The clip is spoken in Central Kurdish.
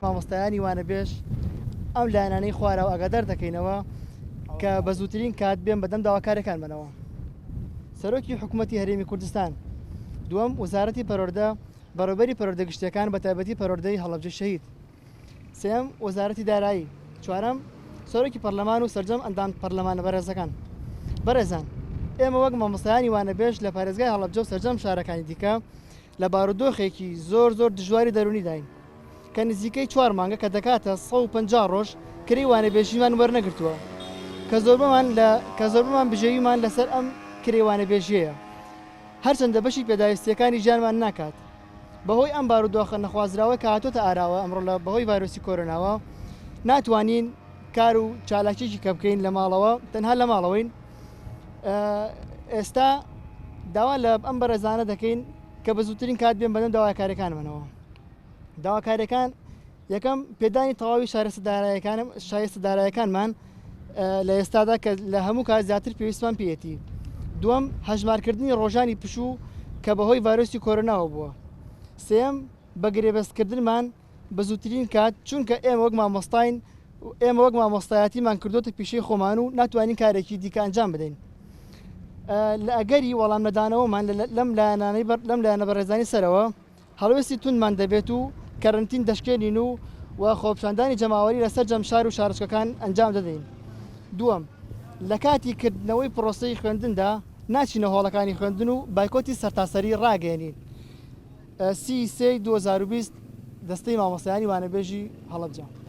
مامۆستایانی وانەبێژ ئەم لایەنانەی خوارەوە ئاگادار دەکەینەوە کە بە زووترین کات بێن بەدەم داواکارەکان بنەوە. سەرۆکی حکوومەتی هەرێمی کوردستان، دووەم وەزارەتی پەروەردە بەڕێوەبەری پەروەردە گشتیەکان بە تایبەتی پەروەردەی هەڵەبجە شەهید، سێەم وەزارەتی دارایی، چوارەم سەرۆکی پەرلەمان و سەرجەم ئەندام پەرلەمانە بەڕێزەکان. بەڕێزان، ئێمە وەک مامۆستایانی وانەبێژ لە پارێزگای هەڵەبجە و سەرجەم شارەکانی دیکە لە بارودۆخێکی زۆر دژواری دەرونی داین کە نزیکەی 4 مانگە کە دەکاتە 150 ڕۆژ کری وانەبێژیمان وەرنەگرتووە کە زۆربمان بژێویمان لەسەر ئەم کری وانەبێژیەیە، هەرچەندە بەشی پێداویستیەکانی ژیانمان ناکات. بەهۆی ئەم بارودۆخە نەخوازراوە کە هاتۆتە ئاراوە ئەمڕۆ لە بەهۆی ڤایرۆسی کۆرۆناوە ناتوانین کار و چالاکیێکی کە بکەین لە ماڵەوە، تەنها لە ماڵەوەین. ئێستا داوا لە ئەم بەڕێزانە دەکەین کە بە زووترین کات بێن بەدەم داواکاریەکان منەوە. داواکاریەکان یەکەم پێدانی تەواوی شایستەدارایەکانمان لە ئێستادا کە لە هەموو کات زیاتر پێویستمان پێێتی. دووەم هەژمارکردنی ڕۆژانی پشوو کە بەهۆی ڤایرۆسی کۆرۆناوە بووە. سێەم بەگرێبەستکردنمان بە زووترین کات، چونکە ئێمە وەک مامۆستایەتیمان کردوتە پیشەی خۆمان و ناتوانین کارێکی دیکە ئەنجام بدەین. لە ئەگەری وەڵام نەدانەوەمان لەم لایەنە بەڕێزانی سەرەوە هەڵوێستی تونمان دەبێت و کەرنتین دەشکێنین و خۆپشاندانی جەماوەری لەسەر جەمشار و شارچکەکان ئەنجام دەدەین. دووەم، لە کاتی کردنەوەی پرۆسەی خوێندندا ناچینە هۆڵەکانی خوێندن و بایکۆتی سەرتاسەری ڕاگەێنین. 30 2020 دەستەی مامۆستایانی وانەبێژی هەڵەبجە.